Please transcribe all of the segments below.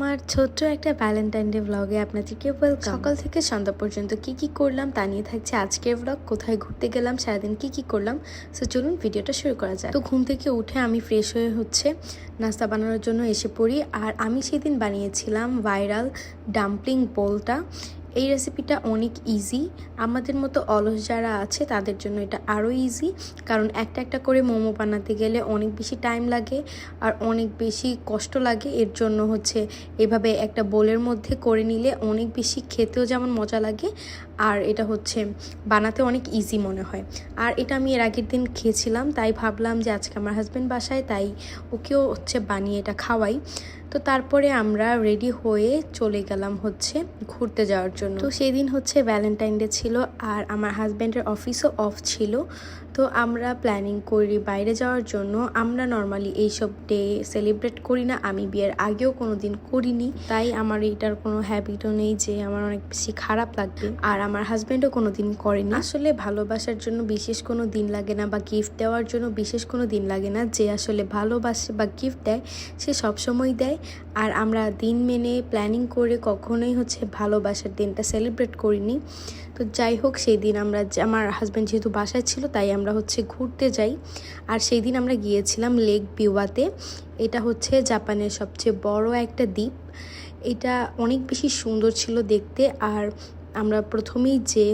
আমার ছোট্ট একটা ভ্যালেন্টাইন ডে ব্লগে আপনাদেরকে ওয়েলকাম। সকাল থেকে সন্ধ্যা পর্যন্ত কি করলাম তা নিয়ে থাকছে আজকের ব্লগ। কোথায় ঘুরতে গেলাম, সারাদিন কি করলাম, সো চলুন ভিডিওটা শুরু করা যায়। তো ঘুম থেকে উঠে আমি ফ্রেশ হয়ে নাস্তা বানানোর জন্য এসে পড়ি। আর আমি সেদিন বানিয়েছিলাম ভাইরাল ডাম্পলিং বোলটা। এই রেসিপিটা অনেক ইজি, আমাদের মতো অলস যারা আছে তাদের জন্য এটা আরও ইজি, কারণ একটা করে মোমো বানাতে গেলে অনেক বেশি টাইম লাগে আর অনেক বেশি কষ্ট লাগে। এর জন্য এভাবে একটা বোলের মধ্যে করে নিলে অনেক বেশি খেতেও যেমন মজা লাগে আর এটা বানাতে অনেক ইজি মনে হয়। আর এটা আমি এর আগের দিন খেয়েছিলাম, তাই ভাবলাম যে আজকে আমার হাজব্যান্ড বাসায়, তাই ওকেও বানিয়ে এটা খাওয়াই। তো তারপরে আমরা রেডি হয়ে চলে গেলাম ঘুরতে যাওয়ার জন্য। তো সেই দিন ভ্যালেন্টাইন ডে ছিল আর আমার হাজব্যান্ডের অফিসও অফ ছিল। তো আমরা প্ল্যানিং করি বাইরে যাওয়ার জন্য। আমরা নর্মালি এইসব ডে সেলিব্রেট করি না, আমি বিয়ের আগেও কোনো দিন করিনি, তাই আমার এটার কোনো হ্যাবিটও নেই যে আমার অনেক বেশি খারাপ লাগবে। আর আমার হাজব্যান্ডও কোনো দিন করেনি। আসলে ভালোবাসার জন্য বিশেষ কোনো দিন লাগে না, বা গিফট দেওয়ার জন্য বিশেষ কোনো দিন লাগে না। যে আসলে ভালোবাসে বা গিফট দেয় সে সবসময় দেয়। আর আমরা দিন মেনে প্ল্যানিং করে কখনোই ভালোবাসার দিনটা সেলিব্রেট করিনি। তো যাই হোক, সেই দিন আমার হাজব্যান্ড যেহেতু বাসায় ছিল তাই আমরা ঘুরতে যাই। আর সেই দিন আমরা গিয়েছিলাম লেক বিওয়াতে। এটা জাপানের সবচেয়ে বড় একটা দ্বীপ। এটা অনেক বেশি সুন্দর ছিল দেখতে। আর আমরা প্রথমেই যে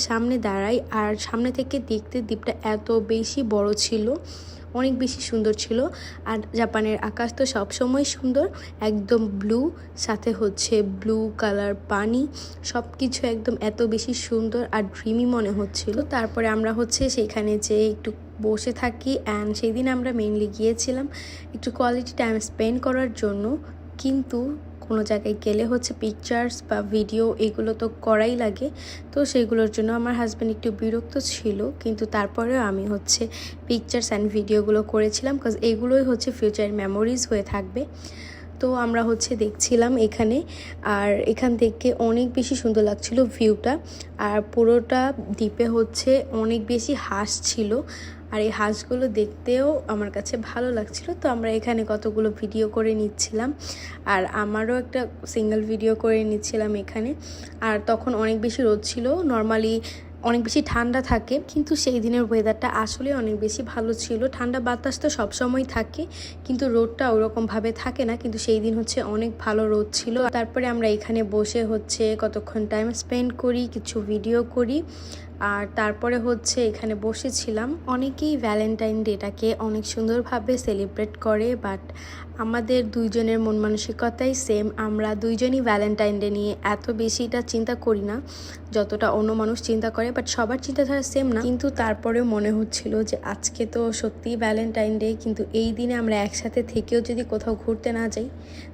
সামনে দাঁড়াই, আর সামনে থেকে দেখতে দ্বীপটা এত বেশি বড় ছিল, অনেক বেশি সুন্দর ছিল। আর জাপানের আকাশ তো সবসময় সুন্দর, একদম ব্লু, সাথে ব্লু কালার পানি, সব কিছু একদম এত বেশি সুন্দর আর ড্রিমি মনে হচ্ছিল। তারপরে আমরা সেইখানে যে একটু বসে থাকি। অ্যান্ড সেই দিন আমরা মেইনলি গিয়েছিলাম একটু কোয়ালিটি টাইম স্পেন্ড করার জন্য। কিন্তু কোনো জায়গায় গেলে পিকচার্স বা ভিডিও এগুলো তো করাই লাগে, তো সেইগুলোর জন্য আমার হাজব্যান্ড একটু বিরক্ত ছিল। কিন্তু তারপরেও আমি পিকচার্স অ্যান্ড ভিডিওগুলো করেছিলাম, বিকজ এগুলোই ফিউচার মেমোরিজ হয়ে থাকবে। তো আমরা দেখছিলাম এখানে, আর এখান থেকে অনেক বেশি সুন্দর লাগছিল ভিউটা। আর পুরোটা দ্বীপে অনেক বেশি হাঁস ছিল, আর এই হাঁসগুলো দেখতেও আমার কাছে ভালো লাগছিল। তো আমরা এখানে কতগুলো ভিডিও করে নিচ্ছিলাম, আর আমারও একটা সিঙ্গেল ভিডিও করে নিচ্ছিলাম এখানে। আর তখন অনেক বেশি রোদ ছিল, নর্মালি অনেক বেশি ঠান্ডা থাকে, কিন্তু সেই দিনের ওয়েদারটা আসলে অনেক বেশি ভালো ছিল। ঠান্ডা বাতাস তো সবসময় থাকে, কিন্তু রোদটা ওরকমভাবে থাকে না, কিন্তু সেই দিন অনেক ভালো রোদ ছিল। তারপরে আমরা এখানে বসে কতক্ষণ টাইম স্পেন্ড করি, কিছু ভিডিও করি। আর তারপরে এখানে বসেছিলাম। অনেকেই ভ্যালেন্টাইন ডেটাকে অনেক সুন্দরভাবে সেলিব্রেট করে, বাট আমাদের দুইজনের মন মানসিকতাই সেম। আমরা দুইজনই ভ্যালেন্টাইন ডে নিয়ে এত বেশিটা চিন্তা করি না যতটা অন্য মানুষ চিন্তা করে, বাট সবার চিন্তাধারা সেম না। কিন্তু তারপরেও মনে হচ্ছিল যে আজকে তো সত্যিই ভ্যালেন্টাইন ডে, কিন্তু এই দিনে আমরা একসাথে থেকেও যদি কোথাও ঘুরতে না যাই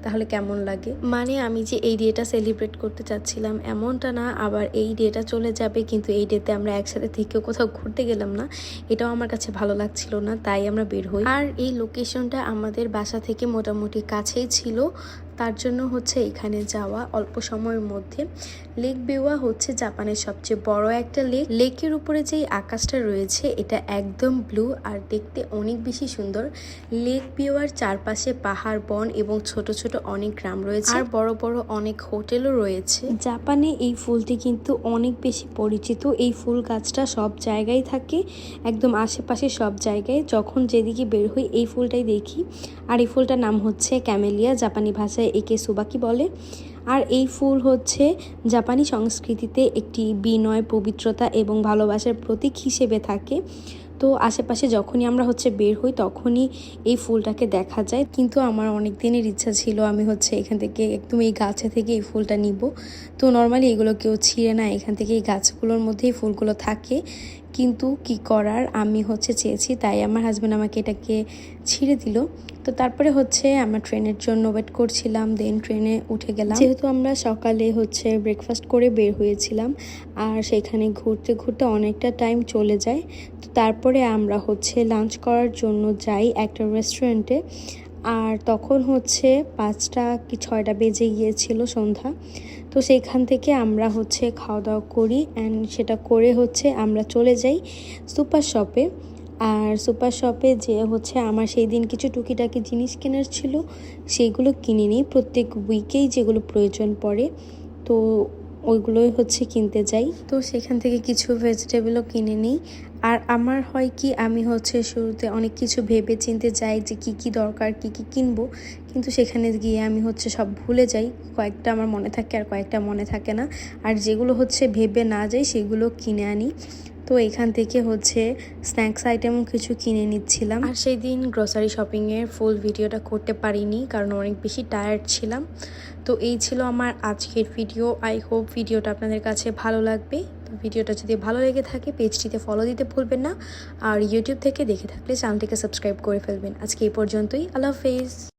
তাহলে কেমন লাগে। মানে আমি যে এই ডেটা সেলিব্রেট করতে চাচ্ছিলাম এমনটা না, আবার এই ডেটা চলে যাবে কিন্তু এই ডেতে আমরা একসাথে থেকেও কোথাও ঘুরতে গেলাম না, এটাও আমার কাছে ভালো লাগছিল না, তাই আমরা বের হই। আর এই লোকেশনটা আমাদের বাসা থেকে মোটামুটি কাছেই ছিল, তার জন্য এখানে যাওয়া অল্প সময়ের মধ্যে। লেক বিওয়া জাপানের সবচেয়ে বড় একটা লেক। লেকের উপরে যেই আকাশটা রয়েছে এটা একদম ব্লু আর দেখতে অনেক বেশি সুন্দর। লেক বিওয়ার চারপাশে পাহাড়, বন এবং ছোট ছোট অনেক গ্রাম রয়েছে, আর বড় বড় অনেক হোটেলও রয়েছে। জাপানে এই ফুলটি কিন্তু অনেক বেশি পরিচিত। এই ফুল গাছটা সব জায়গায় থাকে, একদম আশেপাশে সব জায়গায়। যখন যেদিকে বের হই এই ফুলটাই দেখি। আর এই ফুলটার নাম ক্যামেলিয়া, জাপানি ভাষায় একে সুবাকি বলে। আর এই ফুল জাপানি সংস্কৃতিতে একটি বিনয়, পবিত্রতা এবং ভালোবাসার প্রতীক হিসেবে থাকে। তো আশেপাশে যখনই আমরা বের হই তখনই এই ফুলটাকে দেখা যায়। কিন্তু আমার অনেক দিনের ইচ্ছা ছিল আমি এখান থেকে একদম এই গাছে থেকে এই ফুলটা নিব। তো নর্মালি এগুলো কেউ ছিঁড়ে না, এখান থেকে এই গাছগুলোর মধ্যেই ফুলগুলো থাকে। কিন্তু কি করার, আমি চেয়েছি, তাই আমার হাজব্যান্ড আমাকে এটাকে ছিঁড়ে দিল। তো তারপরে আমরা ট্রেনের জন্য ওয়েট করছিলাম, দেন ট্রেনে উঠে গেলাম। যেহেতু আমরা সকালে ব্রেকফাস্ট করে বের হয়েছিলাম, আর সেখানে ঘুরতে ঘুরতে অনেকটা টাইম চলে যায়। তো তারপরে আমরা লাঞ্চ করার জন্য যাই একটা রেস্টুরেন্টে। আর তখন 5টা কি 6টা বেজে গিয়েছিল সন্ধ্যা। তো সেইখান থেকে আমরা খাওয়া দাওয়া করি, অ্যান্ড সেটা করে আমরা চলে যাই সুপার শপে। আর সুপার শপে যে হচ্ছে আমার সেই দিন কিছু টুকিটাকি জিনিস কেনার ছিল, সেইগুলো কিনে নিই। প্রত্যেক উইকেই যেগুলো প্রয়োজন পড়ে, তো ওইগুলোই হচ্ছে কিনতে যাই। তো সেখান থেকে কিছু ভেজিটেবলও কিনে নিই। আর আমার হয় কি, আমি হচ্ছে শুরুতে অনেক কিছু ভেবে চিনতে যাই যে কি কি দরকার, কি কি কিনবো, কিন্তু সেখানে গিয়ে আমি হচ্ছে সব ভুলে যাই। কয়েকটা আমার মনে থাকে আর কয়েকটা মনে থাকে না। আর যেগুলো হচ্ছে ভেবে না যাই সেগুলো কিনে আনি। তো এখান থেকে হচ্ছে স্ন্যাক্স আইটেমও কিছু কিনে নিচ্ছিলাম। আর সেই দিন গ্রোসারি শপিংয়ের ফুল ভিডিওটা করতে পারিনি, কারণ অনেক বেশি টায়ার্ড ছিলাম। তো এই ছিল আমার আজকের ভিডিও। আই হোপ ভিডিওটা আপনাদের কাছে ভালো লাগবে। তো ভিডিওটা যদি ভালো লেগে থাকে পেজটিতে ফলো দিতে ভুলবেন না। আর ইউটিউব থেকে দেখে থাকলে চ্যানেলটিকে সাবস্ক্রাইব করে ফেলবেন। আজকে এই পর্যন্তই। আল্লাহ হাফেজ।